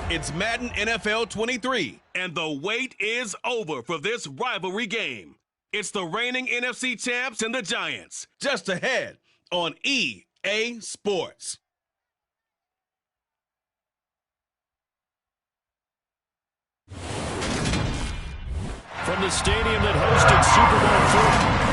It's Madden NFL 23, and the wait is over for this rivalry game. It's the reigning NFC champs and the Giants, just ahead on EA Sports. From the stadium that hosted Super Bowl IV.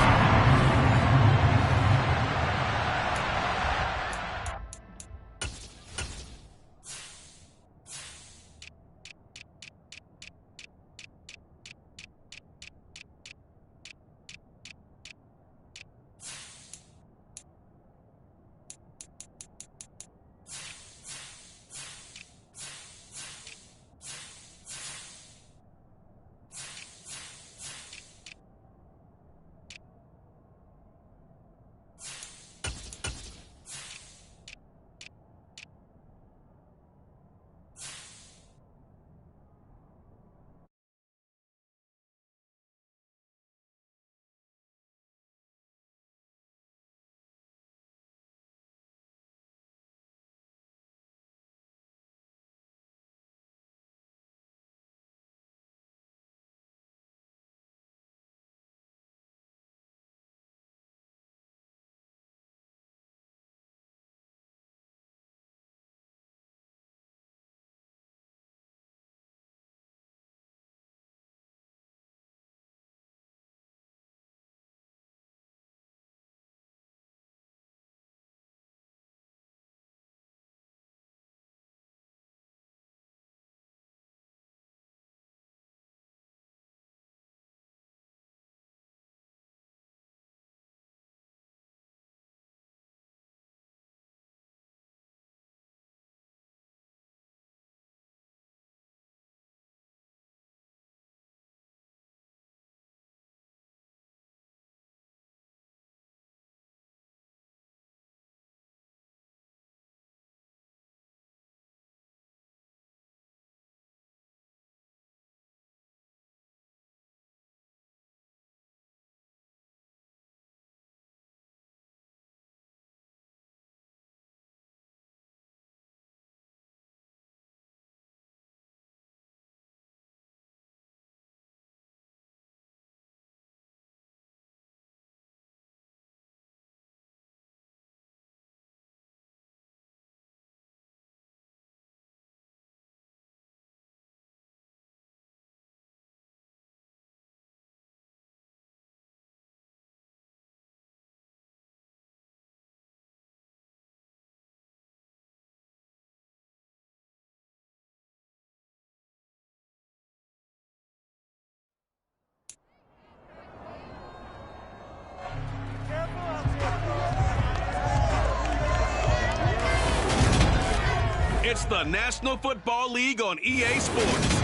It's the National Football League on EA Sports.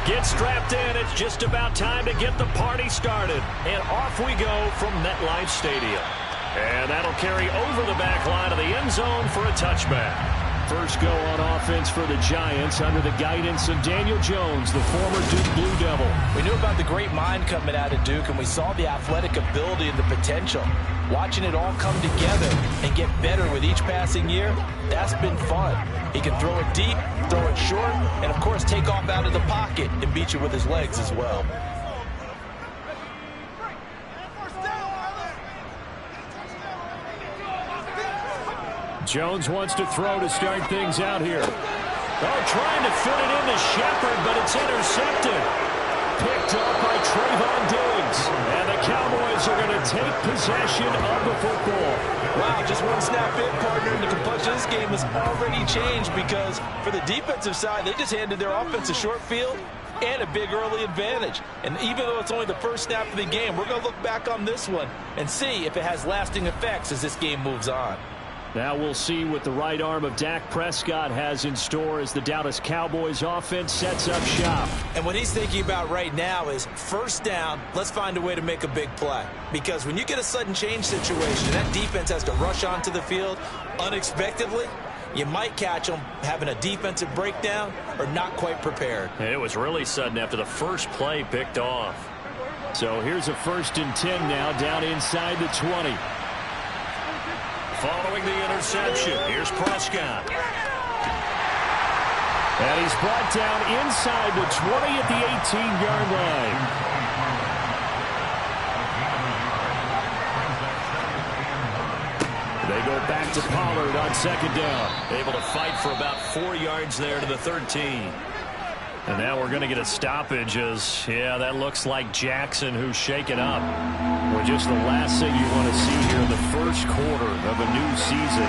Get strapped in. It's just about time to get the party started. And off we go from MetLife Stadium. And that'll carry over the back line of the end zone for a touchback. First go on offense for the Giants under the guidance of Daniel Jones, the former Duke Blue Devil. We knew about the great mind coming out of Duke, and we saw the athletic ability and the potential. Watching it all come together and get better with each passing year, that's been fun. He can throw it deep, throw it short, and, of course, take off out of the pocket and beat you with his legs as well. Jones wants to throw to start things out here. Oh, trying to fit it into Shepard, but it's intercepted. Picked up by Trayvon Diggs. And the Cowboys are going to take possession of the football. Wow, just one snap in, partner, and the complexion of this game has already changed because for the defensive side, they just handed their offense a short field and a big early advantage. And even though it's only the first snap of the game, we're going to look back on this one and see if it has lasting effects as this game moves on. Now we'll see what the right arm of Dak Prescott has in store as the Dallas Cowboys offense sets up shop. And what he's thinking about right now is first down, let's find a way to make a big play. Because when you get a sudden change situation, that defense has to rush onto the field unexpectedly. You might catch them having a defensive breakdown or not quite prepared. And it was really sudden after the first play picked off. So here's a 1st and 10 now down inside the 20. Following the interception, here's Prescott. And he's brought down inside the 20 at the 18-yard line. They go back to Pollard on 2nd down. Able to fight for about 4 yards there to the 13. And now we're going to get a stoppage as, yeah, that looks like Jackson who's shaken up. Well, just the last thing you want to see here in the first quarter of a new season.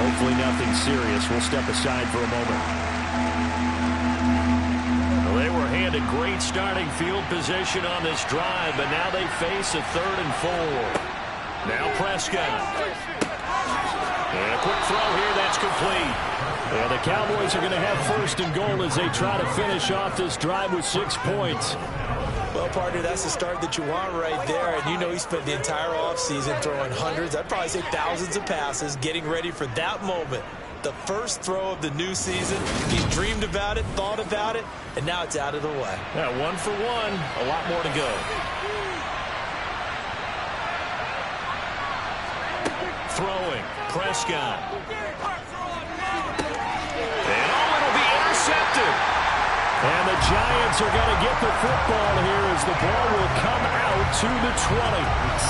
Hopefully nothing serious. We'll step aside for a moment. Well, they were handed great starting field position on this drive, but now they face a 3rd and 4. Now Prescott. And a quick throw here, that's complete. Yeah, the Cowboys are going to have 1st and goal as they try to finish off this drive with 6 points. Well, partner, that's the start that you want right there. And you know he spent the entire offseason throwing hundreds, I'd probably say thousands of passes, getting ready for that moment. The first throw of the new season. He dreamed about it, thought about it, and now it's out of the way. Yeah, 1 for 1, a lot more to go. Throwing, Prescott. And it'll be intercepted. And the Giants are going to get the football here as the ball will come out to the 20.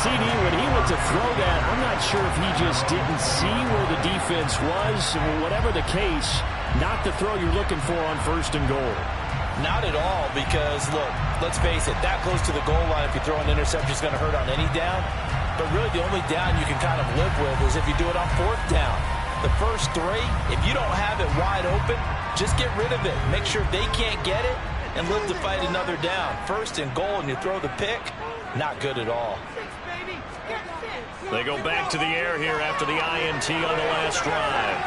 CD, when he went to throw that, I'm not sure if he just didn't see where the defense was. Whatever the case, not the throw you're looking for on 1st and goal. Not at all, because, look, let's face it, that close to the goal line, if you throw an interception, it's going to hurt on any down. But really the only down you can kind of live with is if you do it on 4th down. The first 3, if you don't have it wide open, just get rid of it. Make sure they can't get it and live to fight another down. 1st and goal and you throw the pick, not good at all. They go back to the air here after the INT on the last drive.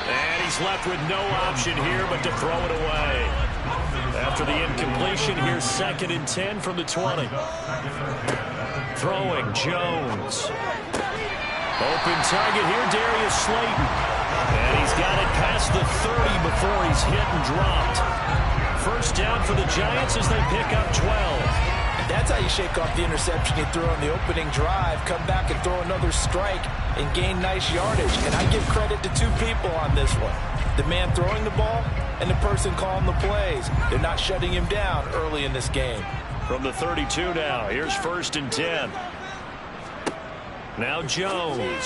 And he's left with no option here but to throw it away. After the incompletion, here's 2nd and 10 from the 20. Throwing, Jones. Open target here, Darius Slayton. And he's got it past the 30 before he's hit and dropped. 1st down for the Giants as they pick up 12. And that's how you shake off the interception you threw on the opening drive. Come back and throw another strike and gain nice yardage. And I give credit to 2 people on this one. The man throwing the ball and the person calling the plays. They're not shutting him down early in this game. From the 32 now, here's 1st and 10. Now Jones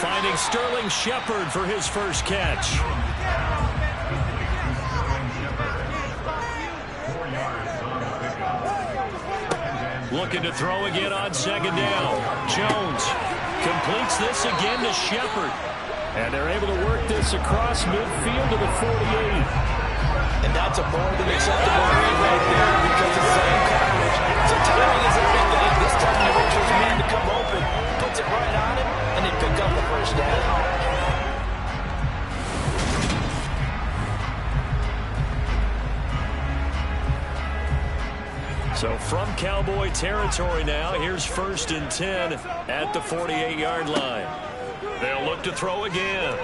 finding Sterling Shepard for his first catch. Looking to throw again on 2nd down. Jones completes this again to Shepard. And they're able to work this across midfield to the 48. And that's a more than acceptable read right there because of zone coverage. So timing is a big thing. This time he waits for his man to come open, puts it right on him, and they pick up the 1st down. So from Cowboy territory now, here's 1st and 10 at the 48-yard line. They'll look to throw again.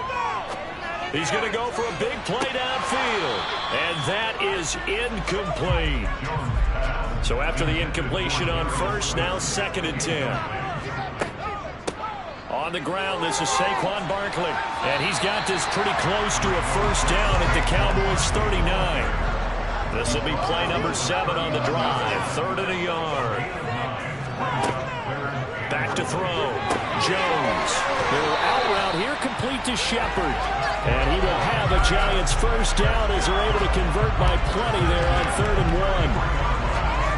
He's going to go for a big play downfield. And that is incomplete. So after the incompletion on 1st, now 2nd and 10. On the ground, this is Saquon Barkley. And he's got this pretty close to a 1st down at the Cowboys' 39. This will be play number 7 on the drive. 3rd and a yard. Back to throw. Jones. Little out route here, complete to Shepard. And he will have a Giants 1st down as they're able to convert by plenty there on 3rd and 1.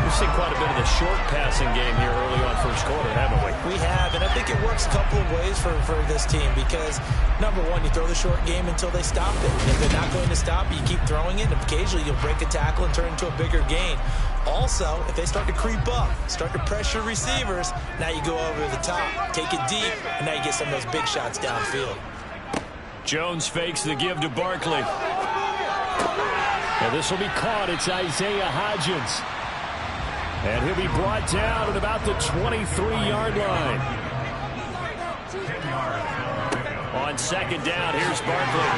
We've seen quite a bit of the short passing game here early on 1st quarter, haven't we? We have, and I think it works a couple of ways for this team because, number one, you throw the short game until they stop it. And if they're not going to stop it, you keep throwing it, and occasionally you'll break a tackle and turn it into a bigger gain. Also, if they start to creep up, start to pressure receivers, now you go over the top, take it deep, and now you get some of those big shots downfield. Jones fakes the give to Barkley. Now this will be caught. It's Isaiah Hodgins. And he'll be brought down at about the 23-yard line. On 2nd down, here's Barkley.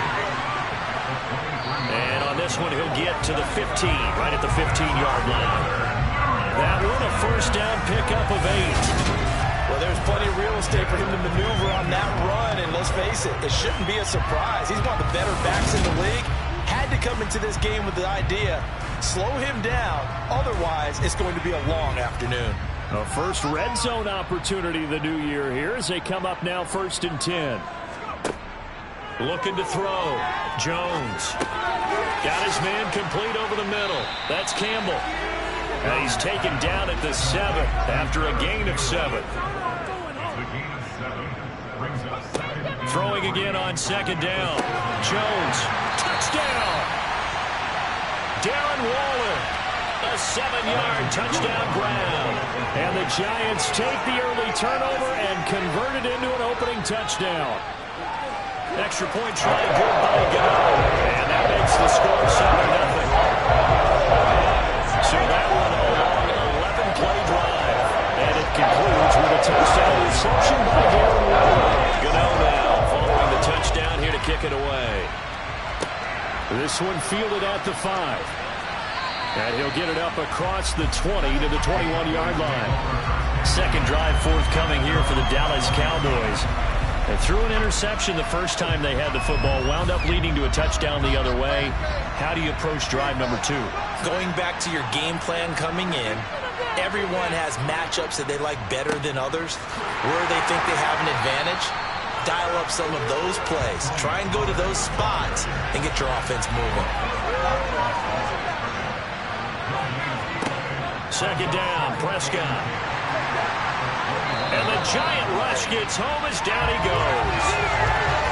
And on this one, he'll get to the 15, right at the 15-yard line. That one a first down pickup of 8. Well, there's plenty of real estate for him to maneuver on that run, and let's face it, it shouldn't be a surprise. He's one of the better backs in the league. Had to come into this game with the idea, slow him down, otherwise it's going to be a long afternoon. A first red zone opportunity the new year here as they come up now 1st and 10. Looking to throw. Jones. Got his man complete over the middle. That's Campbell. And he's taken down at the 7 after a gain of 7. Throwing again on 2nd down. Jones. Touchdown. Darren Waller. A 7-yard touchdown grab. And the Giants take the early turnover and convert it into an opening touchdown. Extra point try good by Gano. And that makes the score 7-0. So that one a long 11-play drive. And it concludes with a touchdown reception by Darren Waller. Gano now following the touchdown here to kick it away. This one fielded at the 5. And he'll get it up across the 20 to the 21-yard line. Second drive forthcoming here for the Dallas Cowboys. They threw an interception the first time they had the football, wound up leading to a touchdown the other way. How do you approach drive number 2? Going back to your game plan coming in, everyone has matchups that they like better than others. Where they think they have an advantage, dial up some of those plays. Try and go to those spots and get your offense moving. Second down, Prescott. And the giant rush gets home as down he goes.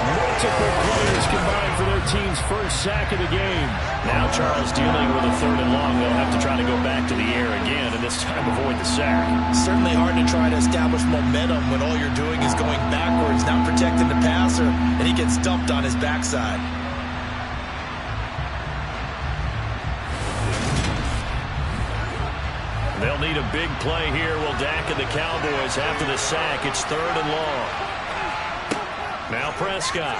Multiple players combined for their team's first sack of the game. Now Charles dealing with a 3rd and long. They'll have to try to go back to the air again, and this time avoid the sack. Certainly hard to try to establish momentum when all you're doing is going backwards, not protecting the passer, and he gets dumped on his backside. They'll need a big play here. Will Dak and the Cowboys after the sack. It's 3rd and long. Now Prescott.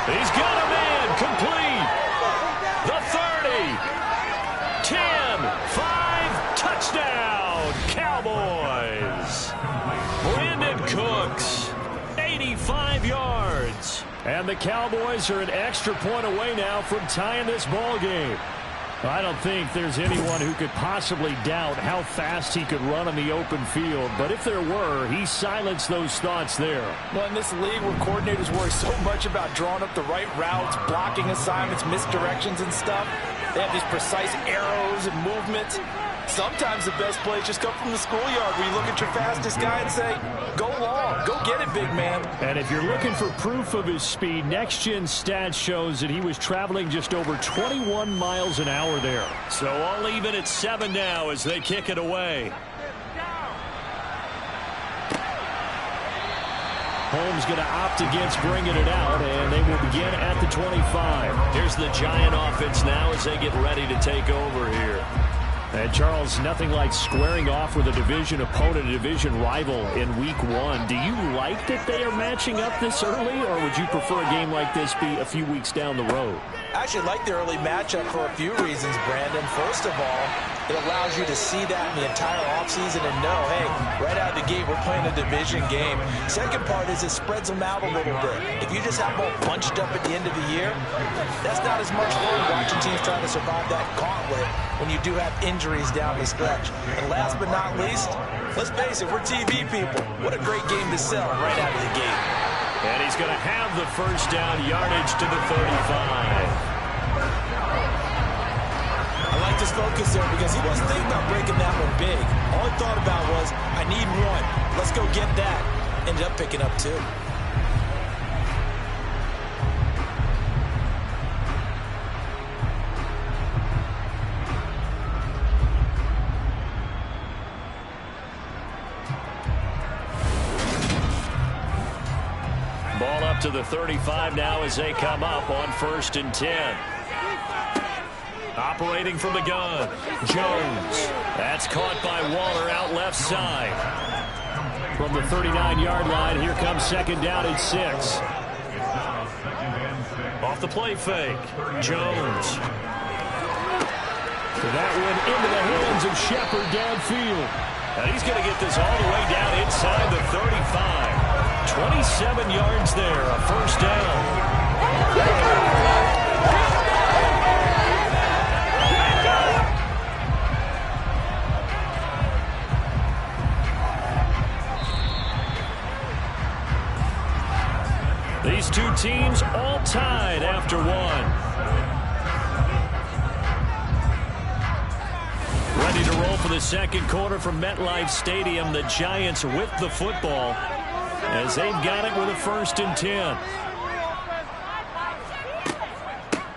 He's got a man complete. The 30. 10. 5. Touchdown. Cowboys. Brandon Cooks. 85 yards. And the Cowboys are an extra point away now from tying this ball game. I don't think there's anyone who could possibly doubt how fast he could run on the open field. But if there were, he silenced those thoughts there. Well, in this league where coordinators worry so much about drawing up the right routes, blocking assignments, misdirections and stuff, they have these precise arrows and movements. Sometimes the best plays just come from the schoolyard where you look at your fastest guy and say, go long, go get it, big man. And if you're looking for proof of his speed, Next Gen Stats shows that he was traveling just over 21 miles an hour there. So all even at 7 now as they kick it away. Holmes going to opt against bringing it out, and they will begin at the 25. Here's the Giant offense now as they get ready to take over here. And Charles, nothing like squaring off with a division opponent, a division rival in week 1. Do you like that they are matching up this early, or would you prefer a game like this be a few weeks down the road? I actually like the early matchup for a few reasons, Brandon. First of all, it allows you to see that in the entire offseason and know, hey, right out of the gate, we're playing a division game. Second part is it spreads them out a little bit. If you just have them all bunched up at the end of the year, that's not as much fun watching teams try to survive that gauntlet when you do have injuries down the stretch. And last but not least, let's face it, we're TV people. What a great game to sell right out of the gate. And he's going to have the first down, yardage to the 35. I like his focus there because he wasn't thinking about breaking that one big. All he thought about was, I need 1. Let's go get that. Ended up picking up 2. Ball up to the 35 now as they come up on 1st and 10. Operating from the gun, Jones. That's caught by Waller out left side. From the 39-yard line, here comes 2nd down and 6. Off the play fake, Jones. into the hands of Shepard downfield. And he's going to get this all the way down inside the 35. 27 yards there, a first down. These two teams all tied after one. Ready to roll for the second quarter from MetLife Stadium. The Giants with the football as they've got it with a 1st and 10.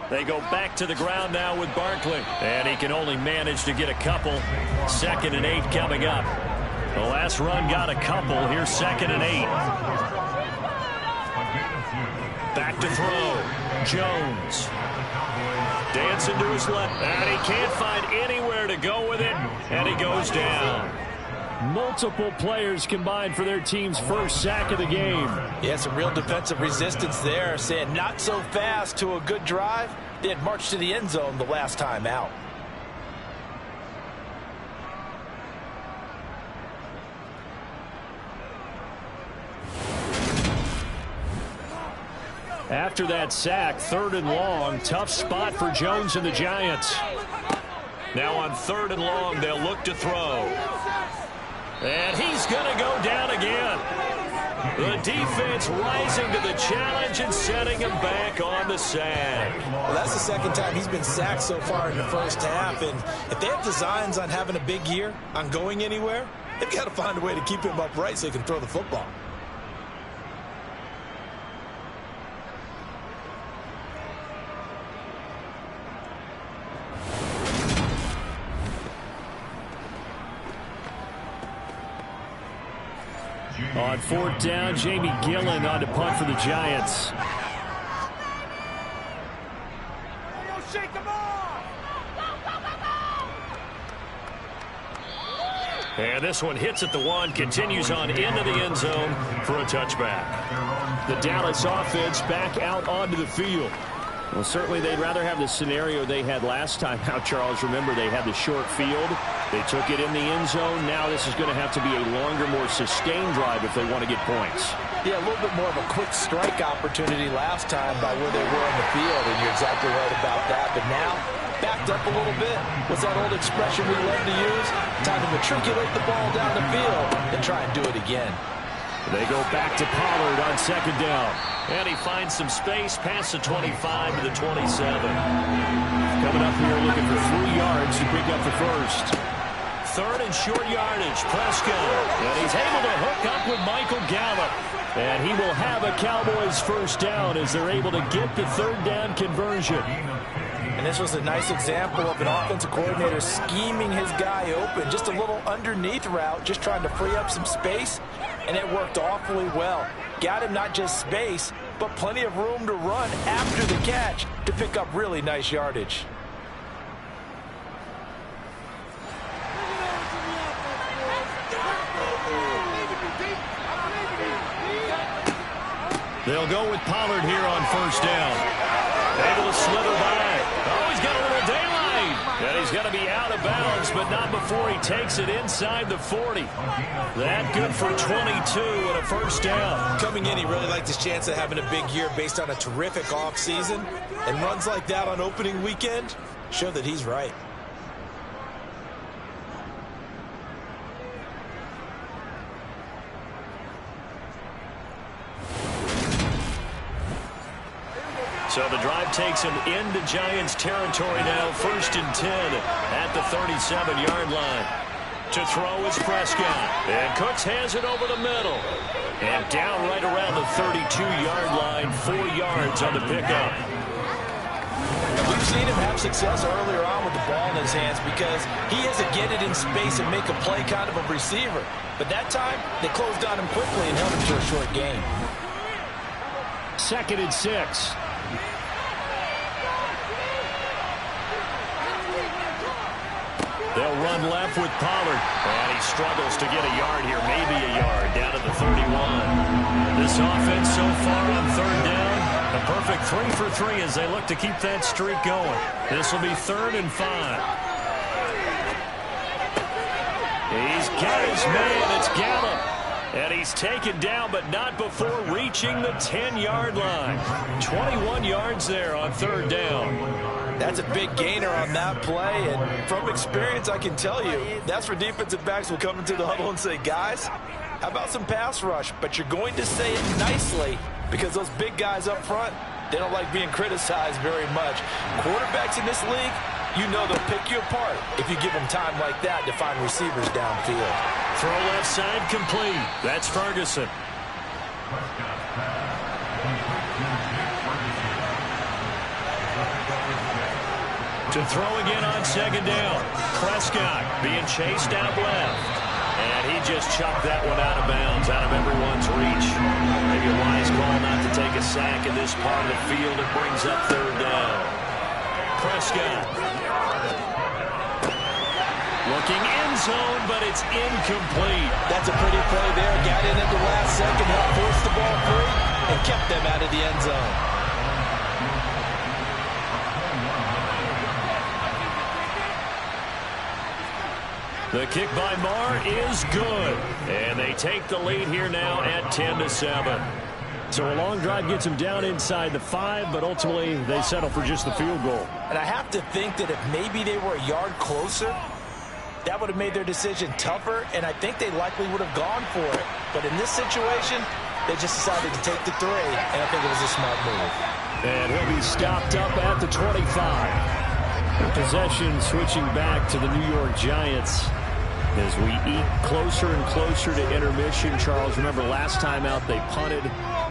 They go back to the ground now with Barkley. And he can only manage to get a couple. 2nd and 8 coming up. The last run got a couple. Here's 2nd and 8. Back to throw. Jones. Dancing to his left. And he can't find anywhere to go with it. And he goes down. Multiple players combined for their team's first sack of the game. Yeah, some real defensive resistance there. Saying not so fast to a good drive. They had marched to the end zone the last time out. After that sack, 3rd and long. Tough spot for Jones and the Giants. Now on 3rd and long, they'll look to throw. And he's going to go down again. The defense rising to the challenge and setting him back on the sack. Well, that's the 2nd time he's been sacked so far in the first half. And if they have designs on having a big year, on going anywhere, they've got to find a way to keep him upright so he can throw the football. On 4th down, Jamie Gillen on to punt for the Giants. And this one hits at the 1, continues on into the end zone for a touchback. The Dallas offense back out onto the field. Well, certainly they'd rather have the scenario they had last time out, Charles. Remember, they had the short field. They took it in the end zone. Now this is going to have to be a longer, more sustained drive if they want to get points. Yeah, a little bit more of a quick strike opportunity last time by where they were on the field, and you're exactly right about that. But now, backed up a little bit. What's that old expression we love to use? Time to matriculate the ball down the field and try and do it again. They go back to Pollard on 2nd down. And he finds some space past the 25 to the 27. Coming up here looking for 3 yards to pick up the first. 3rd and short yardage. Prescott. And he's able to hook up with Michael Gallup. And he will have a Cowboys first down as they're able to get the 3rd down conversion. And this was a nice example of an offensive coordinator scheming his guy open. Just a little underneath route, just trying to free up some space. And it worked awfully well. Got him not just space, but plenty of room to run after the catch to pick up really nice yardage. They'll go with Pollard here on 1st down. Able to slither by. Oh, he's got a little daylight. And he's going to be out of bounds, but not before he takes it inside the 40. That good for 22 and a first down. Coming in, he really liked his chance of having a big year based on a terrific offseason. And runs like that on opening weekend show that he's right. So the drive takes him into Giants territory now. 1st and 10 at the 37-yard line. To throw is Prescott. And Cooks has it over the middle. And down right around the 32-yard line. 4 yards on the pickup. We've seen him have success earlier on with the ball in his hands because he has to get it in space and make a play kind of a receiver. But that time, they closed on him quickly and held him to a short gain. 2nd and 6. They'll run left with Pollard. And he struggles to get a yard here, maybe a yard, down at the 31. This offense so far on 3rd down, a perfect 3 for 3 as they look to keep that streak going. This will be 3rd and 5. got his man. It's Gallup. And he's taken down, but not before reaching the 10-yard line. 21 yards there on third down. That's a big gainer on that play, and from experience, I can tell you, that's where defensive backs will come into the huddle and say, guys, how about some pass rush? But you're going to say it nicely because those big guys up front, they don't like being criticized very much. Quarterbacks in this league, you know they'll pick you apart if you give them time like that to find receivers downfield. Throw left side complete. That's Ferguson. To throw again on second down. Prescott being chased out left. And he just chucked that one out of bounds, out of everyone's reach. Maybe a wise call not to take a sack in this part of the field. It brings up third down. Prescott. Looking end zone, but it's incomplete. That's a pretty play there. Got in at the last second, helped force the ball free, and kept them out of the end zone. The kick by Marr is good. And they take the lead here now at 10-7. So a long drive gets them down inside the 5, but ultimately they settle for just the field goal. And I have to think that if maybe they were a yard closer, that would have made their decision tougher, and I think they likely would have gone for it. But in this situation, they just decided to take the 3, and I think it was a smart move. And he'll be stopped up at the 25. Possession switching back to the New York Giants as we eat closer and closer to intermission. Charles, remember last time out they punted.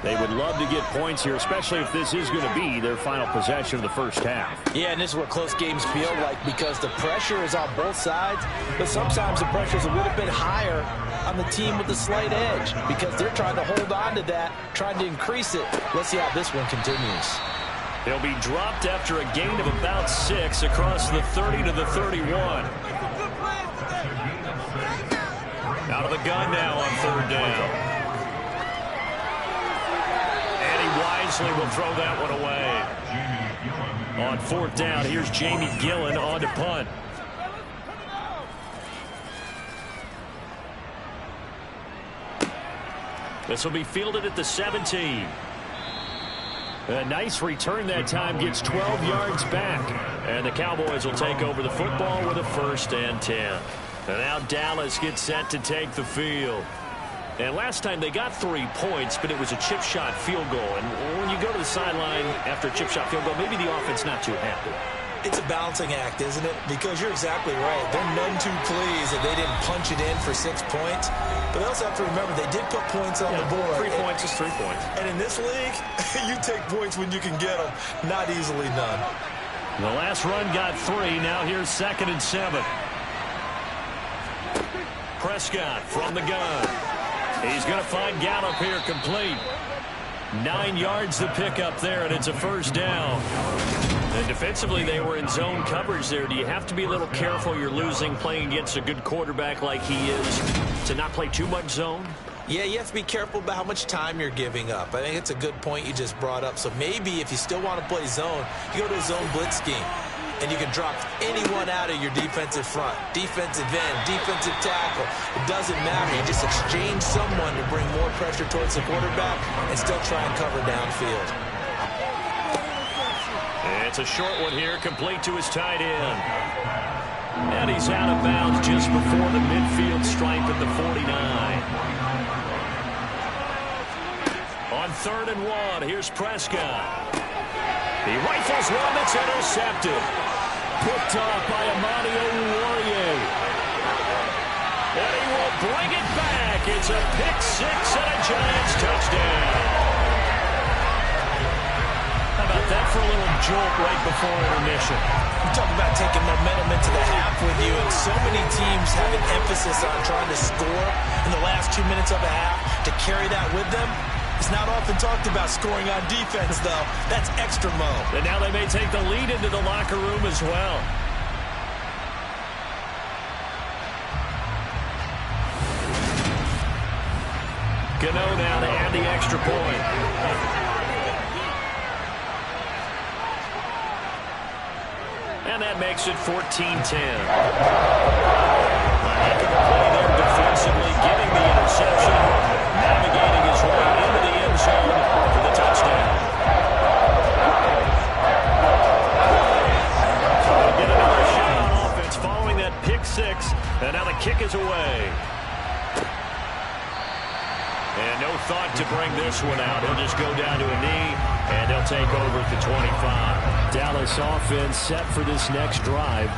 They would love to get points here, especially if this is going to be their final possession of the first half. Yeah, and this is what close games feel like because the pressure is on both sides, but sometimes the pressure is a little bit higher on the team with the slight edge because they're trying to hold on to that, trying to increase it. Let's see how this one continues. He'll be dropped after a gain of about 6 across the 30 to the 31. Out of the gun now on third down. And he wisely will throw that one away. On fourth down, here's Jamie Gillen on to punt. This will be fielded at the 17. A nice return that time, gets 12 yards back. And the Cowboys will take over the football with a 1st and 10. And now Dallas gets set to take the field. And last time they got 3 points, but it was a chip shot field goal. And when you go to the sideline after a chip shot field goal, maybe the offense not too happy. It's a balancing act, isn't it? Because you're exactly right. They're none too pleased that they didn't punch it in for 6 points. But they also have to remember they did put points on the board. 3 points is 3 points. And in this league, you take points when you can get them. Not easily none. The last run got 3. Now here's 2nd and 7. Prescott from the gun. He's going to find Gallup here complete. 9 yards the pickup there, and it's a 1st down. And defensively, they were in zone coverage there. Do you have to be a little careful? You're losing playing against a good quarterback like he is to not play too much zone? Yeah, you have to be careful about how much time you're giving up. I think it's a good point you just brought up. So maybe if you still want to play zone, you go to a zone blitz scheme. And you can drop anyone out of your defensive front. Defensive end, defensive tackle. It doesn't matter. You just exchange someone to bring more pressure towards the quarterback and still try and cover downfield. It's a short one here, complete to his tight end. And he's out of bounds just before the midfield stripe at the 49. On 3rd and 1, here's Prescott. He rifles one that's intercepted. Picked off by Amani Oruwariye. And he will bring it back. It's a pick 6 and a Giants touchdown. How about that for a little jolt right before intermission? You talk about taking momentum into the half with you, and so many teams have an emphasis on trying to score in the last 2 minutes of a half. To carry that with them, it's not often talked about scoring on defense, though. That's extra mo. And now they may take the lead into the locker room as well. Gano now to add the extra point. And that makes it 14-10. A heck of a play there defensively, getting the interception, navigating his way into the end zone for the touchdown. So they'll get another shot on offense following that pick six, and now the kick is away. And no thought to bring this one out. He'll just go down to a knee, and he'll take over at the 25. Dallas offense set for this next drive.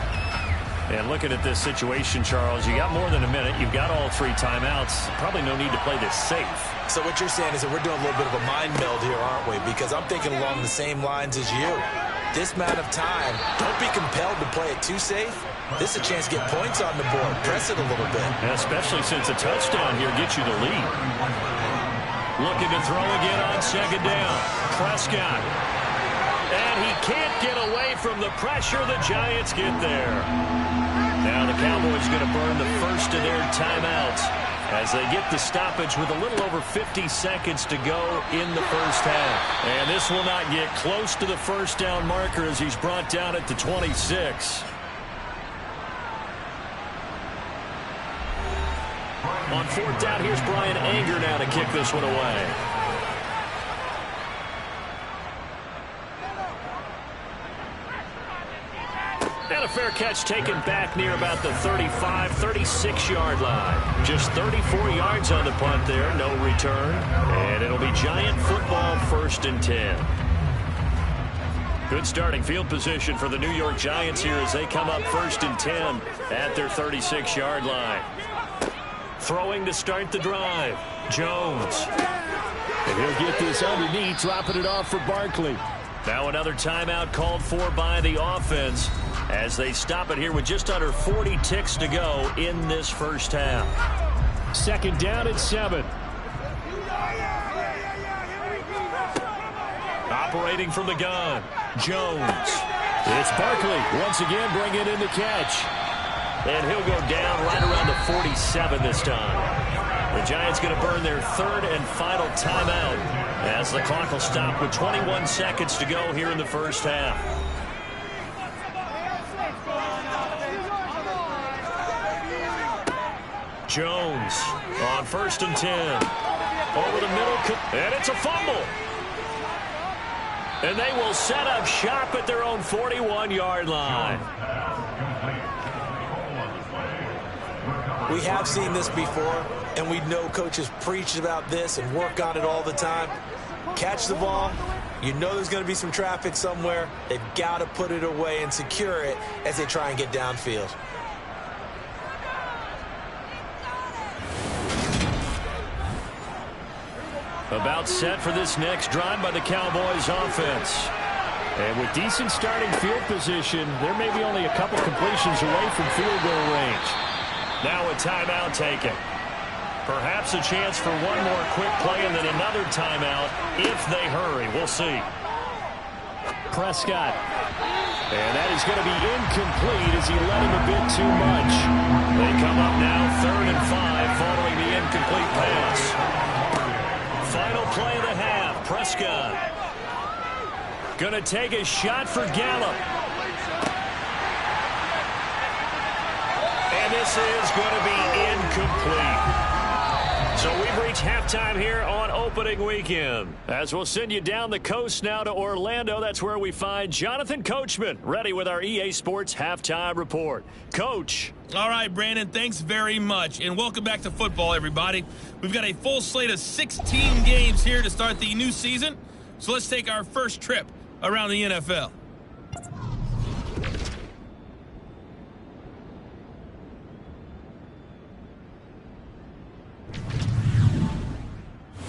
And looking at this situation, Charles, you got more than a minute. You've got all 3 timeouts. Probably no need to play this safe. So what you're saying is that we're doing a little bit of a mind meld here, aren't we? Because I'm thinking along the same lines as you. This amount of time, don't be compelled to play it too safe. This is a chance to get points on the board. Press it a little bit. And especially since a touchdown here gets you the lead. Looking to throw again on second down. Prescott. And he can't get away from the pressure. The Giants get there. Now the Cowboys going to burn the first of their timeouts as they get the stoppage with a little over 50 seconds to go in the first half. And this will not get close to the first down marker as he's brought down at the 26. On fourth down, here's Brian Anger now to kick this one away. And a fair catch taken back near about the 35, 36-yard line. Just 34 yards on the punt there, no return. And it'll be Giant football, 1st and 10. Good starting field position for the New York Giants here as they come up 1st and 10 at their 36-yard line. Throwing to start the drive, Jones. And he'll get this underneath, dropping it off for Barkley. Now another timeout called for by the offense as they stop it here with just under 40 ticks to go in this first half. 2nd down and 7. Operating from the gun, Jones. It's Barkley once again bringing in the catch. And he'll go down right around the 47 this time. The Giants going to burn their 3rd and final timeout as the clock will stop with 21 seconds to go here in the first half. Jones on 1st and 10. Over the middle, and it's a fumble. And they will set up shop at their own 41-yard line. We have seen this before, and we know coaches preach about this and work on it all the time. Catch the ball. You know there's going to be some traffic somewhere. They've got to put it away and secure it as they try and get downfield. About set for this next drive by the Cowboys offense. And with decent starting field position, there may be only a couple completions away from field goal range. Now a timeout taken. Perhaps a chance for one more quick play and then another timeout if they hurry. We'll see. Prescott. And that is going to be incomplete as he let him a bit too much. They come up now 3rd and 5 following the incomplete pass. Final play of the half. Prescott. Going to take a shot for Gallup. And this is going to be incomplete. So we've reached halftime here on opening weekend. As we'll send you down the coast now to Orlando. That's where we find Jonathan Coachman ready with our EA Sports Halftime Report. Coach. All right, Brandon, thanks very much. And welcome back to football, everybody. We've got a full slate of 16 games here to start the new season. So let's take our first trip around the NFL.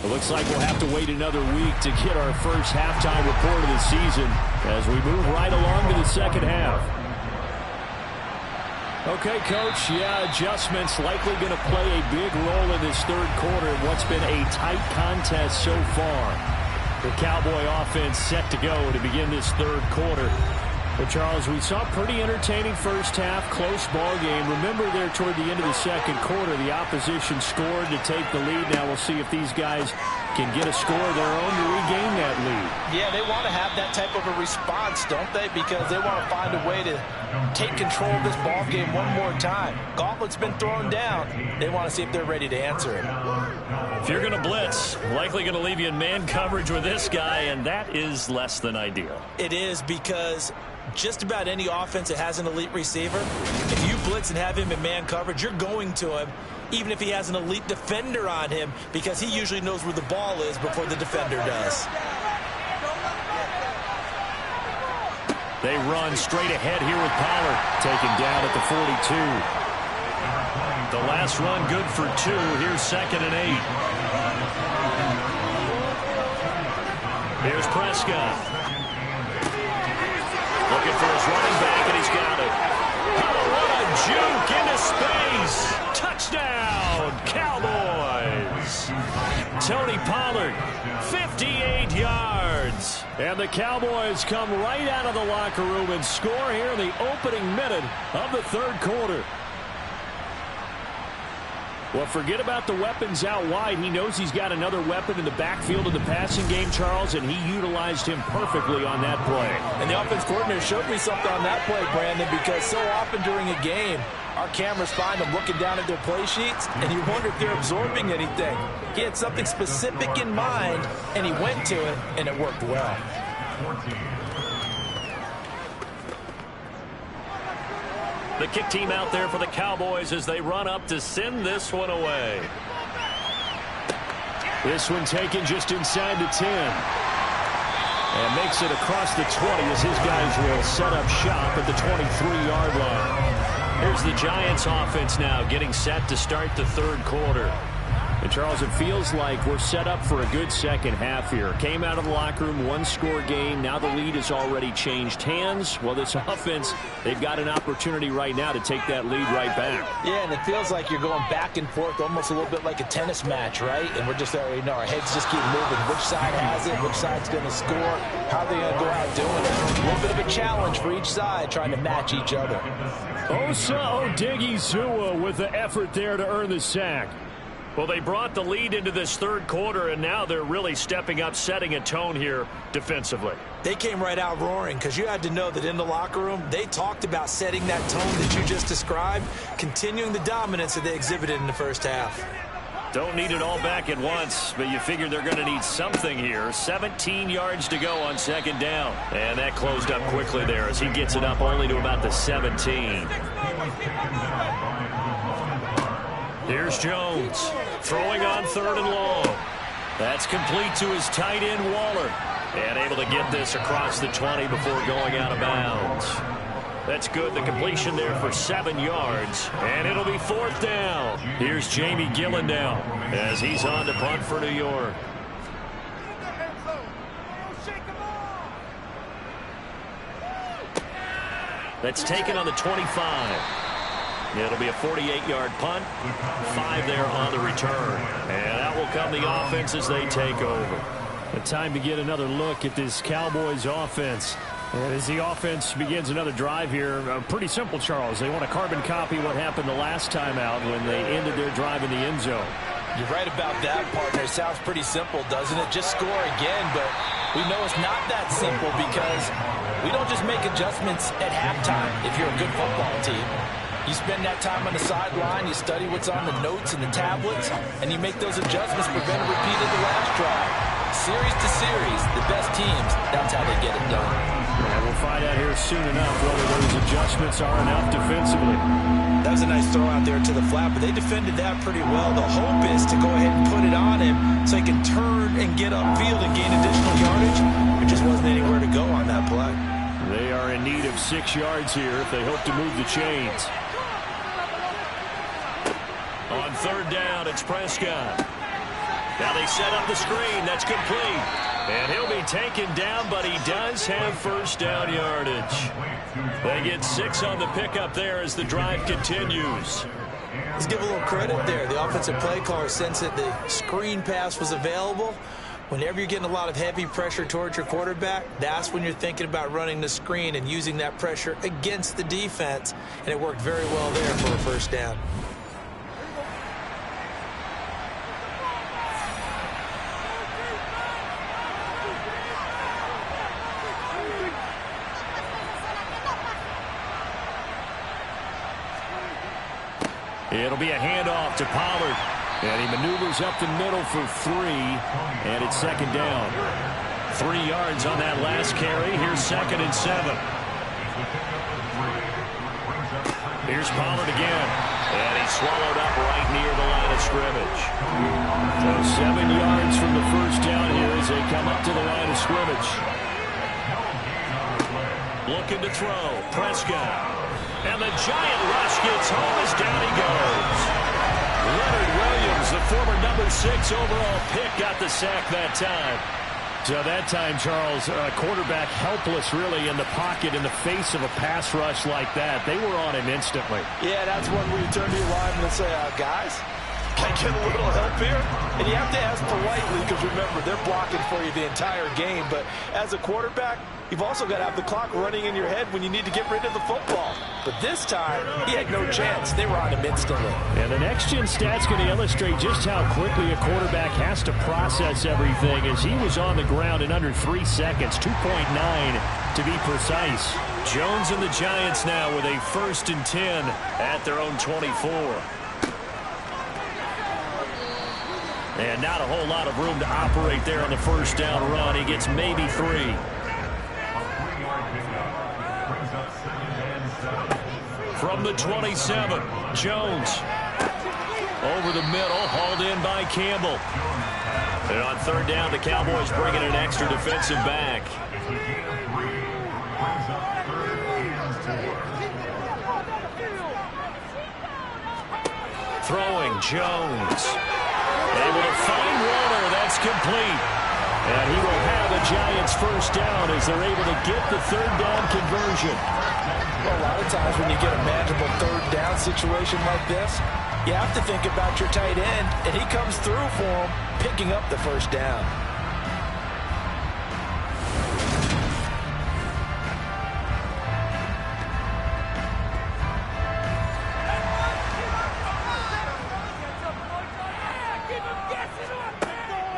It looks like we'll have to wait another week to get our first halftime report of the season as we move right along to the second half. Okay, Coach, adjustments likely going to play a big role in this third quarter in what's been a tight contest so far. The Cowboy offense set to go to begin this third quarter. Well, Charles, we saw a pretty entertaining first half, close ball game. Remember there toward the end of the second quarter, the opposition scored to take the lead. Now we'll see if these guys can get a score of their own to regain that lead. Yeah, they want to have that type of a response, don't they? Because they want to find a way to take control of this ball game one more time. Gauntlet's been thrown down. They want to see if they're ready to answer it. If you're going to blitz, likely going to leave you in man coverage with this guy, and that is less than ideal. It is, because just about any offense that has an elite receiver, if you blitz and have him in man coverage, you're going to him, even if he has an elite defender on him, because he usually knows where the ball is before the defender does. They run straight ahead here with Pollard, taken down at the 42. The last run good for 2. Here's 2nd and 8. Here's Prescott. Looking for his running back, and he's got it. Oh, what a juke into space. Touchdown, Cowboys. Tony Pollard, 58 yards. And the Cowboys come right out of the locker room and score here in the opening minute of the third quarter. Well, forget about the weapons out wide. He knows he's got another weapon in the backfield of the passing game, Charles, and he utilized him perfectly on that play. And the offense coordinator showed me something on that play, Brandon, because so often during a game, our cameras find them looking down at their play sheets, and you wonder if they're absorbing anything. He had something specific in mind, and he went to it, and it worked well. The kick team out there for the Cowboys as they run up to send this one away. This one taken just inside the 10. And makes it across the 20 as his guys will set up shop at the 23-yard line. Here's the Giants offense now getting set to start the third quarter. And, Charles, it feels like we're set up for a good second half here. Came out of the locker room, one-score game. Now the lead has already changed hands. Well, this offense, they've got an opportunity right now to take that lead right back. Yeah, and it feels like you're going back and forth, almost a little bit like a tennis match, right? And we're just already know our heads just keep moving. Which side has it? Which side's going to score? How are they going to go out doing it? A little bit of a challenge for each side, trying to match each other. Osa Odighizuwa with the effort there to earn the sack. Well, they brought the lead into this third quarter, and now they're really stepping up, setting a tone here defensively. They came right out roaring, because you had to know that in the locker room, they talked about setting that tone that you just described, continuing the dominance that they exhibited in the first half. Don't need it all back at once, but you figure they're going to need something here. 17 yards to go on 2nd down. And that closed up quickly there as he gets it up only to about the 17. Here's Jones, throwing on 3rd and long. That's complete to his tight end, Waller. And able to get this across the 20 before going out of bounds. That's good. The completion there for 7 yards. And it'll be 4th down. Here's Jamie Gillen now as he's on to punt for New York. That's taken on the 25. It'll be a 48-yard punt. 5 there on the return. And out will come the offense as they take over. The time to get another look at this Cowboys offense. And as the offense begins another drive here, pretty simple, Charles. They want to carbon copy what happened the last time out when they ended their drive in the end zone. You're right about that, partner. It sounds pretty simple, doesn't it? Just score again, but we know it's not that simple because we don't just make adjustments at halftime if you're a good football team. You spend that time on the sideline, you study what's on the notes and the tablets, and you make those adjustments, prevent a repeat of the last drive. Series to series, the best teams, that's how they get it done. And we'll find out here soon enough whether those adjustments are enough defensively. That was a nice throw out there to the flat, but they defended that pretty well. The hope is to go ahead and put it on him so he can turn and get upfield and gain additional yardage. There just wasn't anywhere to go on that play. They are in need of 6 yards here if they hope to move the chains. On 3rd down, it's Prescott. Now they set up the screen. That's complete. And he'll be taken down, but he does have 1st down yardage. They get 6 on the pickup there as the drive continues. Let's give a little credit there. The offensive play caller sensed that the screen pass was available, Whenever you're getting a lot of heavy pressure towards your quarterback, that's when you're thinking about running the screen and using that pressure against the defense. And it worked very well there for a first down. It'll be a handoff to Pollard. And he maneuvers up the middle for 3. And it's second down. 3 yards on that last carry. Here's 2nd and 7. Here's Pollard again. And he's swallowed up right near the line of scrimmage. So 7 yards from the first down here as they come up to the line of scrimmage. Looking to throw. Prescott. And the giant rush gets home as down he goes. Leonard Williams, the former number 6 overall pick, got the sack that time. So that time, Charles, quarterback helpless really in the pocket in the face of a pass rush like that. They were on him instantly. Yeah, that's one where you turn to your lineman and say, guys, can I get a little help here? And you have to ask politely because, remember, they're blocking for you the entire game. But as a quarterback, you've also got to have the clock running in your head when you need to get rid of the football. But this time, he had no chance. They were on him instantly. And the next-gen stat's going to illustrate just how quickly a quarterback has to process everything as he was on the ground in under 3 seconds, 2.9 to be precise. Jones and the Giants now with a 1st and 10 at their own 24. And not a whole lot of room to operate there on the first down run. He gets maybe 3. From the 27, Jones. Over the middle, hauled in by Campbell. And on 3rd down, the Cowboys bringing an extra defensive back. Throwing, Jones. Able to find Warner. That's complete. And he will have a Giants first down as they're able to get the 3rd down conversion. Well, a lot of times when you get a manageable 3rd down situation like this, you have to think about your tight end, and he comes through for him, picking up the first down.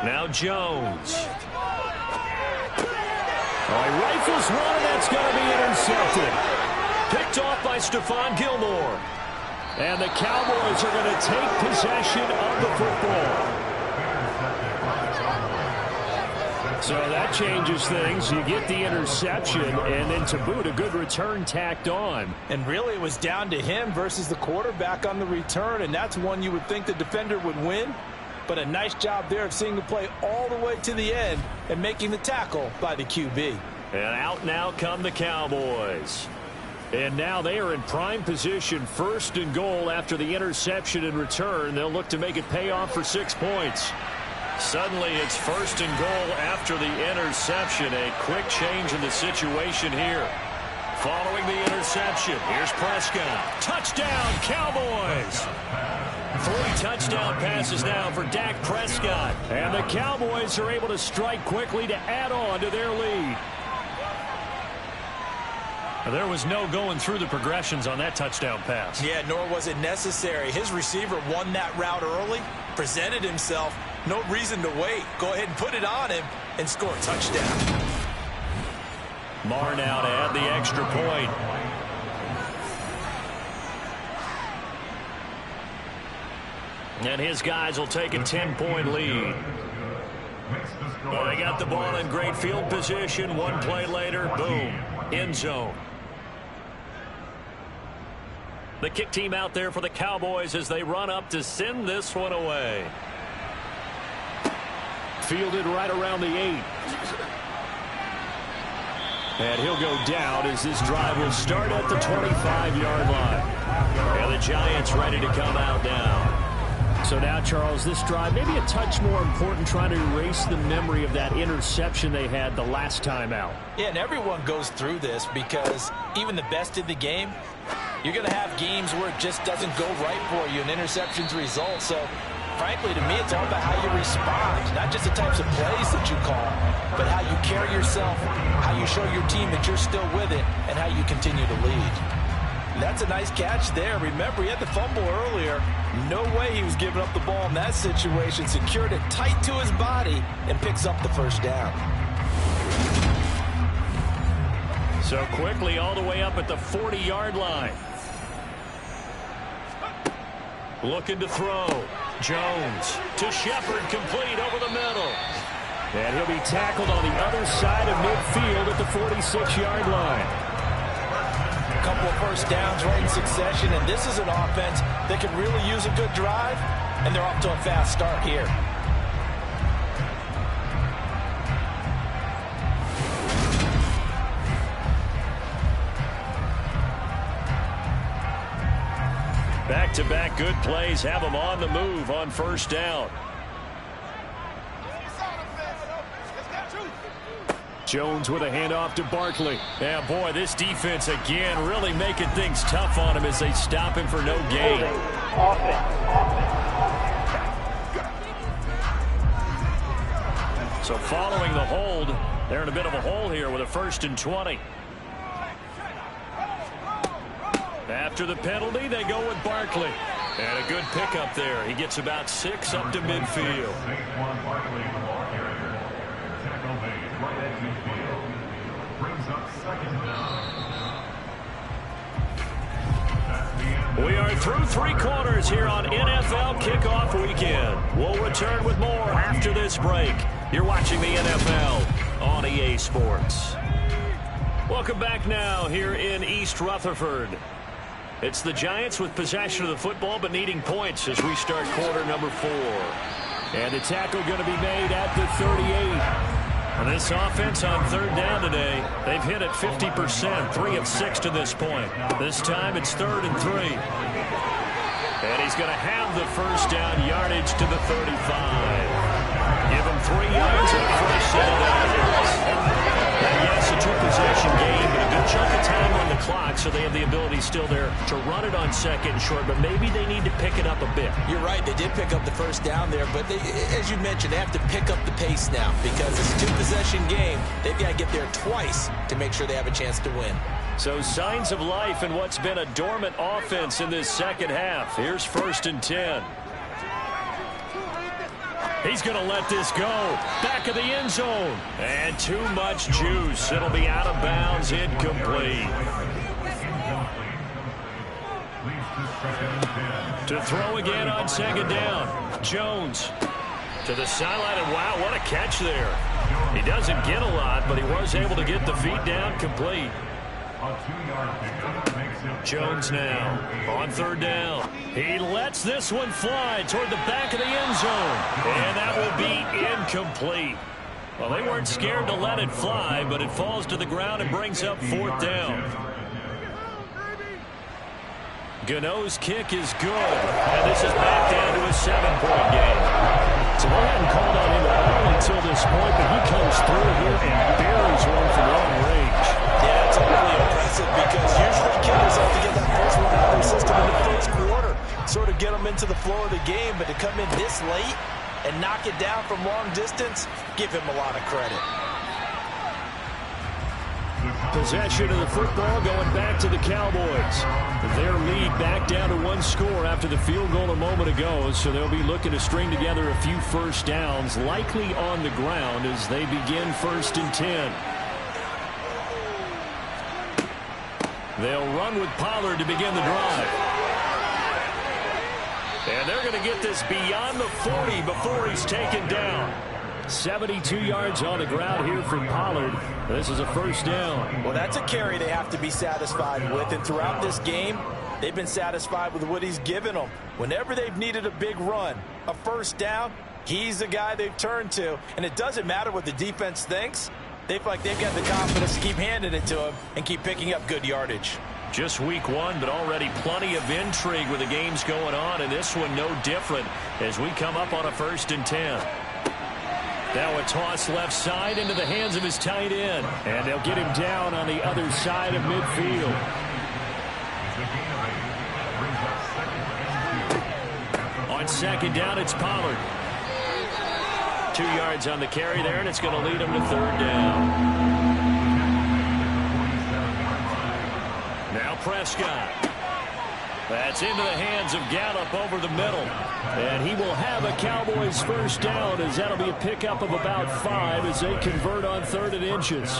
Now Jones. He rifles one, and that's going to be intercepted. Picked off by Stephon Gilmore. And the Cowboys are going to take possession of the football. So that changes things. You get the interception, and then to boot, a good return tacked on. And really, it was down to him versus the quarterback on the return, and that's one you would think the defender would win. But a nice job there of seeing the play all the way to the end and making the tackle by the QB. And out now come the Cowboys. And now they are in prime position, 1st and goal after the interception and return. They'll look to make it pay off for 6 points. Suddenly it's 1st and goal after the interception. A quick change in the situation here. Following the interception, here's Prescott. Touchdown, Cowboys! 3 touchdown passes now for Dak Prescott. And the Cowboys are able to strike quickly to add on to their lead. There was no going through the progressions on that touchdown pass. Yeah, nor was it necessary. His receiver won that route early, presented himself. No reason to wait. Go ahead and put it on him and score a touchdown. Marr now to add the extra point. And his guys will take a 10-point lead. Well, they got the ball in great field position. 1 play later, boom, end zone. The kick team out there for the Cowboys as they run up to send this one away. Fielded right around the 8. And he'll go down as this drive will start at the 25-yard line. And the Giants ready to come out now. So now, Charles, this drive maybe a touch more important, trying to erase the memory of that interception they had the last time out. Yeah, and everyone goes through this because even the best in the game, you're going to have games where it just doesn't go right for you and interceptions result. So frankly, to me, it's all about how you respond, not just the types of plays that you call, but how you carry yourself, how you show your team that you're still with it, and how you continue to lead. And that's a nice catch there. Remember, he had the fumble earlier. No way he was giving up the ball in that situation. Secured it tight to his body and picks up the first down. So quickly all the way up at the 40-yard line. Looking to throw. Jones to Shepard, complete over the middle. And he'll be tackled on the other side of midfield at the 46-yard line. A couple of first downs right in succession, and this is an offense that can really use a good drive, and they're off to a fast start here. Back-to-back good plays have them on the move on first down. Jones with a handoff to Barkley. Yeah, boy, this defense again really making things tough on him as they stop him for no gain. So following the hold, they're in a bit of a hole here with a 1st and 20. After the penalty, they go with Barkley. And a good pickup there. He gets about 6 up to midfield. We are through 3 quarters here on NFL Kickoff Weekend. We'll return with more after this break. You're watching the NFL on EA Sports. Welcome back now here in East Rutherford. It's the Giants with possession of the football but needing points as we start quarter number 4. And the tackle going to be made at the 38. And this offense on 3rd down today, they've hit it 50%, 3 of 6 to this point. This time it's 3rd and 3. And he's going to have the first down yardage to the 35. Give him 3 yards and a first set of downs. And yes, a 2-possession game, but a good chunk of time on the clock, so they have the ability still there to run it on 2nd and short, but maybe they need to pick it up a bit. You're right, they did pick up the first down there, but they, as you mentioned, they have to pick up the pace now because it's a 2-possession game. They've got to get there twice to make sure they have a chance to win. So signs of life in what's been a dormant offense in this second half. Here's 1st and 10. He's going to let this go. Back of the end zone. And too much juice. It'll be out of bounds, incomplete. To throw again on 2nd down. Jones to the sideline, and wow, what a catch there. He doesn't get a lot, but he was able to get the feet down complete. Jones now on 3rd down. He lets this one fly toward the back of the end zone. And that will be incomplete. Well, they weren't scared to let it fly, but it falls to the ground and brings up 4th down. Gano's kick is good. And this is back down to a 7-point game. So they hadn't called on him at all until this point, but he comes through here and buries one from long range. Yeah, it's really impressive because usually kickers have to get that first one out of their system in the first quarter, sort of get them into the flow of the game, but to come in this late and knock it down from long distance, give him a lot of credit. Possession of the football going back to the Cowboys. Their lead back down to 1 score after the field goal a moment ago, so they'll be looking to string together a few first downs, likely on the ground as they begin 1st and 10. They'll run with Pollard to begin the drive. And they're going to get this beyond the 40 before he's taken down. 72 yards on the ground here from Pollard. This is a first down. Well, that's a carry they have to be satisfied with. And throughout this game, they've been satisfied with what he's given them. Whenever they've needed a big run, a first down, he's the guy they've turned to. And it doesn't matter what the defense thinks. They feel like they've got the confidence to keep handing it to him and keep picking up good yardage. Just week 1, but already plenty of intrigue with the games going on, and this one no different as we come up on a 1st and 10. Now a toss left side into the hands of his tight end, and they'll get him down on the other side of midfield. On second down, it's Pollard. 2 yards on the carry there, and it's going to lead him to third down. Now Prescott. That's into the hands of Gallup over the middle. And he will have a Cowboys first down, as that'll be a pickup of about 5 as they convert on 3rd and inches.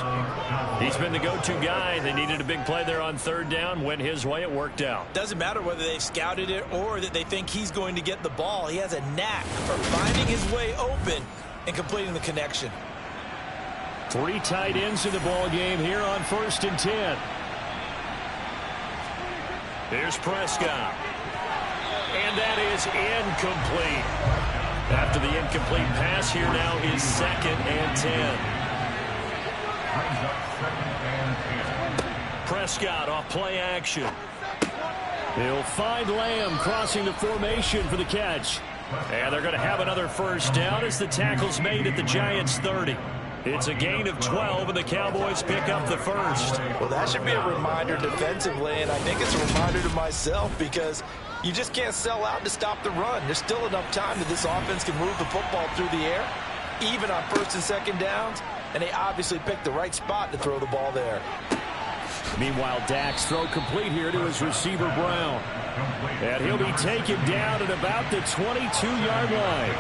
He's been the go-to guy. They needed a big play there on 3rd down. Went his way. It worked out. Doesn't matter whether they've scouted it or that they think he's going to get the ball. He has a knack for finding his way open and completing the connection. 3 tight ends in the ball game here on 1st and 10. Here's Prescott. And that is incomplete. After the incomplete pass, here now is 2nd and 10. Prescott off play action. He'll find Lamb crossing the formation for the catch. And they're going to have another first down as the tackle's made at the Giants' 30. It's a gain of 12, and the Cowboys pick up the first. Well, that should be a reminder defensively, and I think it's a reminder to myself because you just can't sell out to stop the run. There's still enough time that this offense can move the football through the air, even on 1st and 2nd downs, and they obviously picked the right spot to throw the ball there. Meanwhile, Dak's throw complete here to his receiver, Brown. And he'll be taken down at about the 22-yard line.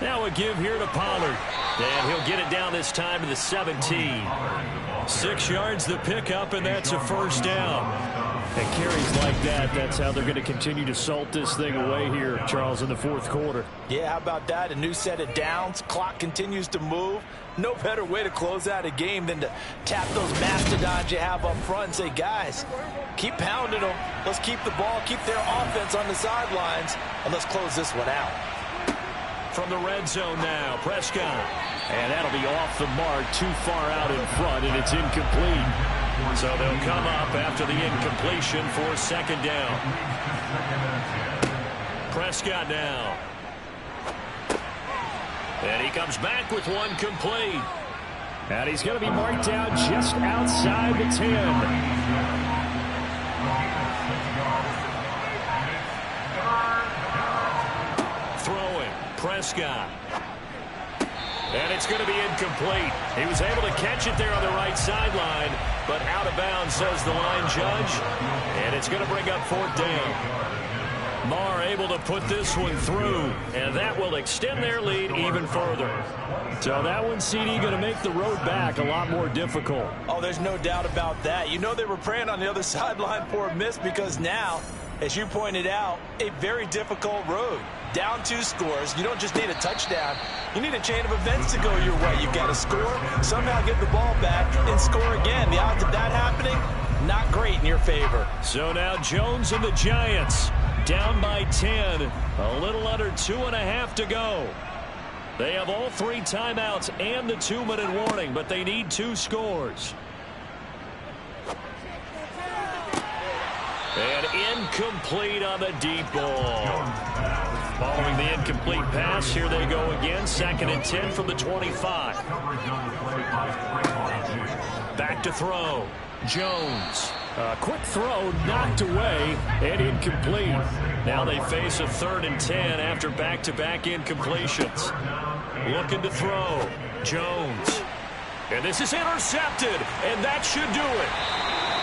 Now a give here to Pollard. And he'll get it down this time to the 17. 6 yards the pickup, and that's a first down. And carries like that, that's how they're going to continue to salt this thing away here, Charles, in the 4th quarter. Yeah, how about that? A new set of downs. Clock continues to move. No better way to close out a game than to tap those mastodons you have up front and say, guys, keep pounding them. Let's keep the ball, keep their offense on the sidelines, and let's close this one out. From the red zone now, Prescott. And that'll be off the mark, too far out in front, and it's incomplete. So they'll come up after the incompletion for 2nd down. Prescott now. And he comes back with one complete. And he's going to be marked down just outside the 10. Prescott. And it's going to be incomplete. He was able to catch it there on the right sideline, but out of bounds, says the line judge. And it's going to bring up 4th down. Marr able to put this one through, and that will extend their lead even further. So that one, CD, going to make the road back a lot more difficult. Oh, there's no doubt about that. You know they were praying on the other sideline for a miss because now, as you pointed out, a very difficult road. Down 2 scores. You don't just need a touchdown. You need a chain of events to go your way. You've got to score, somehow get the ball back, and score again. The odds of that happening, not great in your favor. So now Jones and the Giants down by 10. A little under 2.5 to go. They have all 3 timeouts and the 2-minute warning, but they need 2 scores. And incomplete on the deep ball. Following the incomplete pass, here they go again. 2nd and 10 from the 25. Back to throw. Jones. A quick throw knocked away and incomplete. Now they face a 3rd and 10 after back-to-back incompletions. Looking to throw. Jones. And this is intercepted, and that should do it.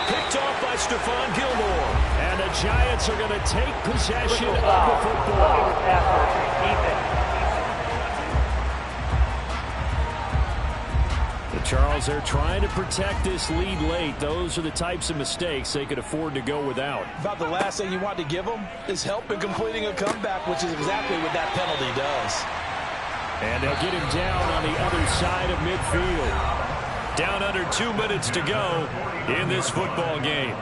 Picked off by Stephon Gilmore. And the Giants are going to take possession of the football. Charles, they're trying to protect this lead late. Those are the types of mistakes they could afford to go without. About the last thing you want to give them is help in completing a comeback, which is exactly what that penalty does. And they'll get him down on the other side of midfield. Down under 2 minutes to go in this football game.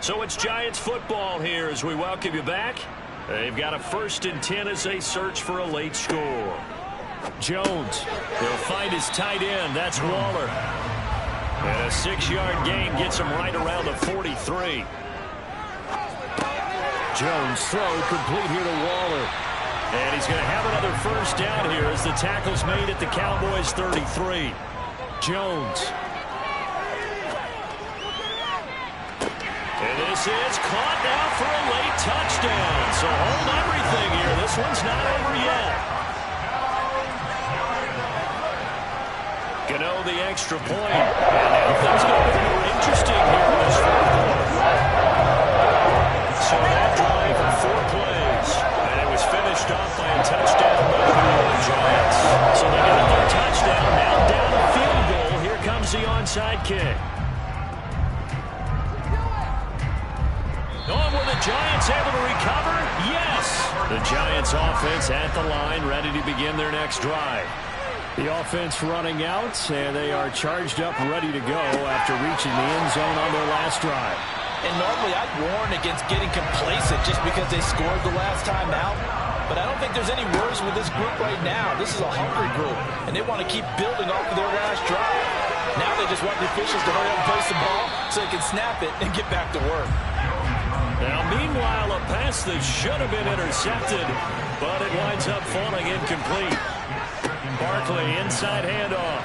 So it's Giants football here as we welcome you back. They've got a 1st and 10 as they search for a late score. Jones, he'll find his tight end. That's Waller. And a 6-yard gain gets him right around the 43. Jones throw complete here to Waller. And he's going to have another first down here as the tackle's made at the Cowboys' 33. Jones. And this is caught now for a late touchdown. So hold everything here. This one's not over yet. Gano the extra point. And now things get a bit more interesting here in this fourth quarter. So that drive of 4 plays. And it was finished off by a touchdown by the New York Giants. So they got their touchdown. Now down a field goal. Here comes the onside kick. On were the Giants able to recover? Yes! The Giants offense at the line, ready to begin their next drive. The offense running out, and they are charged up, ready to go after reaching the end zone on their last drive. And normally I'd warn against getting complacent just because they scored the last time out. But I don't think there's any worries with this group right now. This is a hungry group, and they want to keep building off of their last drive. Now they just want the officials to hurry up and place the ball so they can snap it and get back to work. Now, meanwhile, a pass that should have been intercepted, but it winds up falling incomplete. Barkley, inside handoff.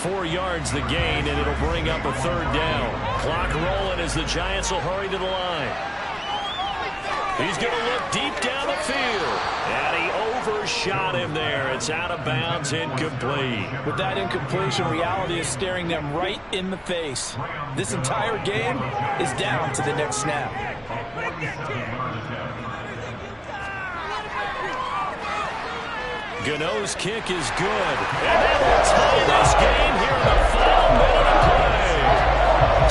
4 yards the gain, and it'll bring up a 3rd down. Clock rolling as the Giants will hurry to the line. He's going to look deep down the field. And he overshot him there. It's out of bounds, incomplete. With that incompletion, reality is staring them right in the face. This entire game is down to the next snap. Gano's kick is good. And that will tie this game here in the final minute of play.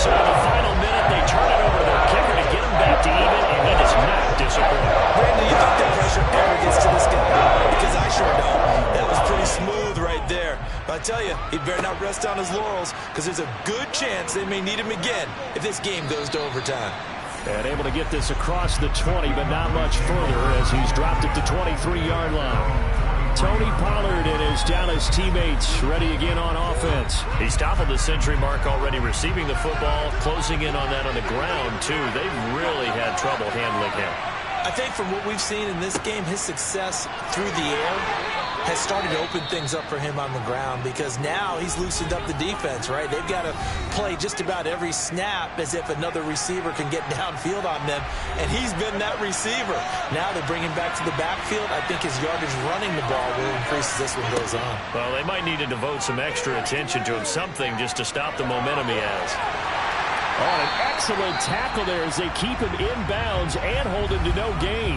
So in the final minute, they turn it over to their kicker to get him back to even, and he does not disappoint. Brandon, you think that pressure ever gets to this guy? Because I sure don't. That was pretty smooth right there. But I tell you, he better not rest on his laurels, because there's a good chance they may need him again if this game goes to overtime. And able to get this across the 20, but not much further as he's dropped it to 23-yard line. Tony Pollard and his Dallas teammates ready again on offense. He's toppled the century mark already, receiving the football, closing in on that on the ground, too. They've really had trouble handling him. I think from what we've seen in this game, his success through the air has started to open things up for him on the ground, because now he's loosened up the defense, right? They've got to play just about every snap as if another receiver can get downfield on them, and he's been that receiver. Now they bring him back to the backfield. I think his yardage running the ball will increase as this one goes on. Well, they might need to devote some extra attention to him, something just to stop the momentum he has. Oh, an excellent tackle there as they keep him inbounds and hold him to no gain.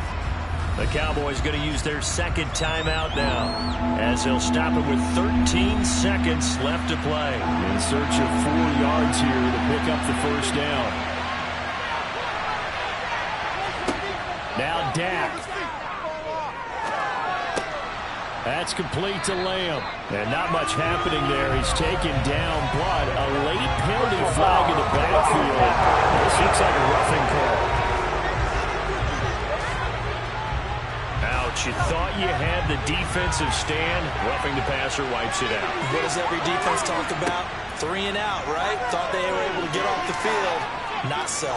The Cowboys going to use their 2nd timeout now, as they'll stop it with 13 seconds left to play. In search of 4 yards here to pick up the 1st down. Now Dak. That's complete to Lamb. And not much happening there. He's taken down, but a late penalty flag in the backfield. This looks like a roughing call. You thought you had the defensive stand. Roughing the passer wipes it out. What does every defense talk about? 3 and out, right? Thought they were able to get off the field. Not so.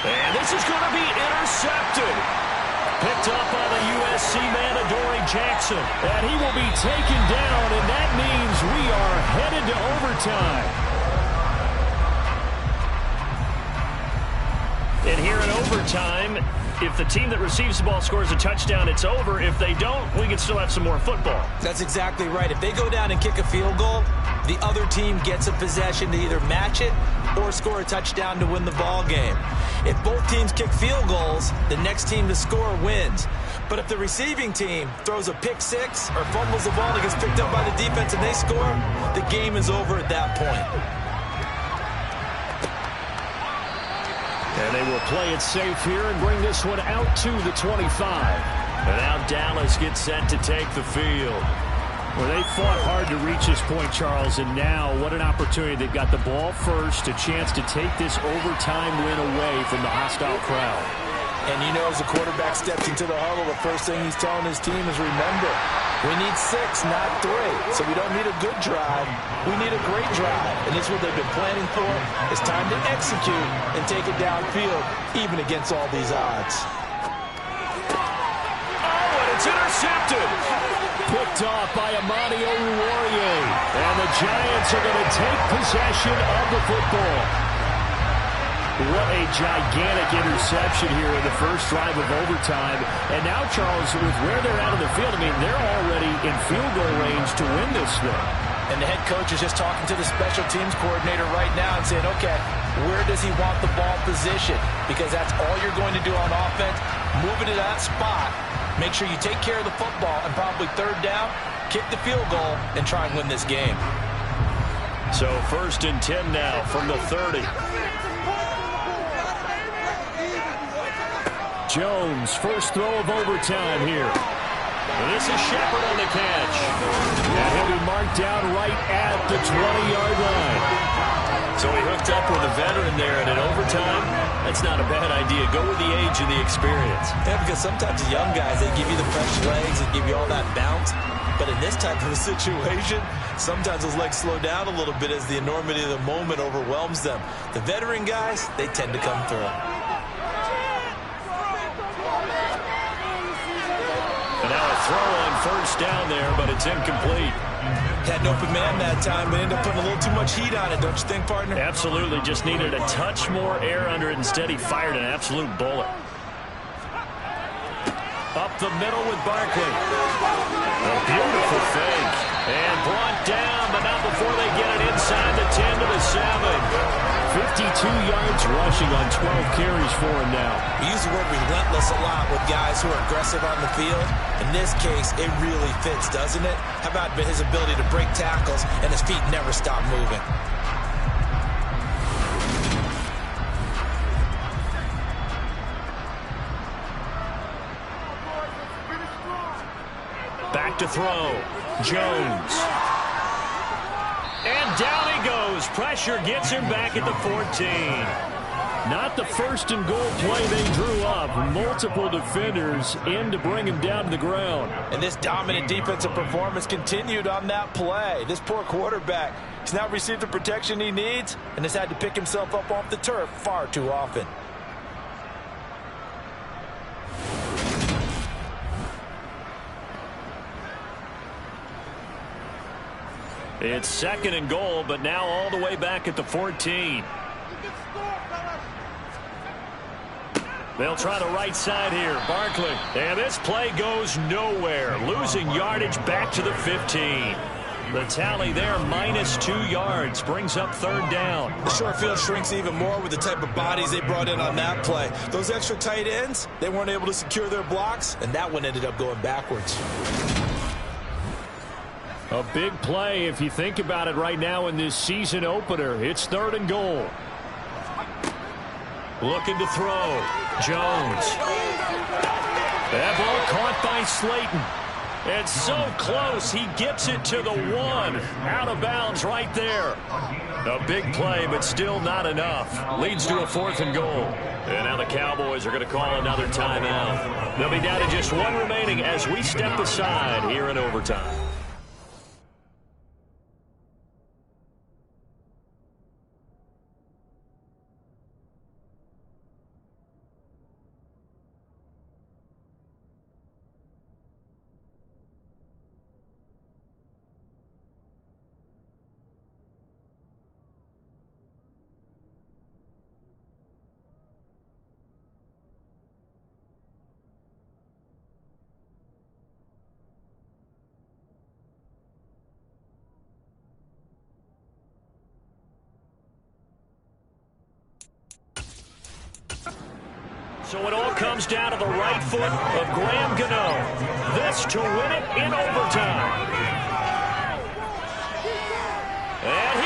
And this is going to be intercepted. Picked up by the USC man, Adoree Jackson. And he will be taken down, and that means we are headed to overtime. And here in overtime, if the team that receives the ball scores a touchdown, it's over. If they don't, we can still have some more football. That's exactly right. If they go down and kick a field goal, the other team gets a possession to either match it or score a touchdown to win the ball game. If both teams kick field goals, the next team to score wins. But if the receiving team throws a pick 6 or fumbles the ball and gets picked up by the defense and they score, the game is over at that point. And they will play it safe here and bring this one out to the 25. And now Dallas gets set to take the field. Well, they fought hard to reach this point, Charles, and now what an opportunity. They've got the ball first, a chance to take this overtime win away from the hostile crowd. And you know, as the quarterback steps into the huddle, the first thing he's telling his team is, remember, we need 6, not 3. So we don't need a good drive. We need a great drive. And this is what they've been planning for. It's time to execute and take it downfield, even against all these odds. Oh, and it's intercepted. picked off by Amani Oruwariye. And the Giants are going to take possession of the football. What a gigantic interception here in the first drive of overtime. And now, Charles, with where they're at in the field, I mean, they're already in field goal range to win this thing. And the head coach is just talking to the special teams coordinator right now and saying, okay, where does he want the ball positioned? Because that's all you're going to do on offense. Move it to that spot. Make sure you take care of the football and probably third down, kick the field goal, and try and win this game. So 1st and 10 now from the 30. Jones, first throw of overtime here. And this is Shepard on the catch. And he'll be marked down right at the 20-yard line. So he hooked up with a veteran there, and in overtime, that's not a bad idea. Go with the age and the experience. Yeah, because sometimes the young guys, they give you the fresh legs and give you all that bounce. But in this type of a situation, sometimes those legs slow down a little bit as the enormity of the moment overwhelms them. The veteran guys, they tend to come through. And now a throw on first down there, but it's incomplete. Had an open man that time, but ended up putting a little too much heat on it, don't you think, partner? Absolutely. Just needed a touch more air under it. Instead, he fired an absolute bullet. Up the middle with Barkley. A beautiful fake. And brought down, but not before they get it inside the 10 to the 7. 52 yards rushing on 12 carries for him now. We use the word relentless a lot with guys who are aggressive on the field. In this case, it really fits, doesn't it? How about his ability to break tackles and his feet never stop moving? Back to throw. Jones. And down he goes. Pressure gets him back at the 14. Not the first and goal play they drew up. Multiple defenders in to bring him down to the ground. And this dominant defensive performance continued on that play. This poor quarterback, he's not received the protection he needs and has had to pick himself up off the turf far too often. It's 2nd and goal, but now all the way back at the 14. They'll try the right side here. Barkley. And this play goes nowhere. Losing yardage back to the 15. The tally there, -2 yards. Brings up 3rd down. The short field shrinks even more with the type of bodies they brought in on that play. Those extra tight ends, they weren't able to secure their blocks, and that one ended up going backwards. A big play if you think about it right now in this season opener. It's 3rd and goal. Looking to throw. Jones. That ball caught by Slayton. It's so close. He gets it to the 1. Out of bounds right there. A big play, but still not enough. Leads to a 4th and goal. And now the Cowboys are going to call another timeout. They'll be down to just 1 remaining as we step aside here in overtime. So it all comes down to the right foot of Graham Gano. This to win it in overtime. And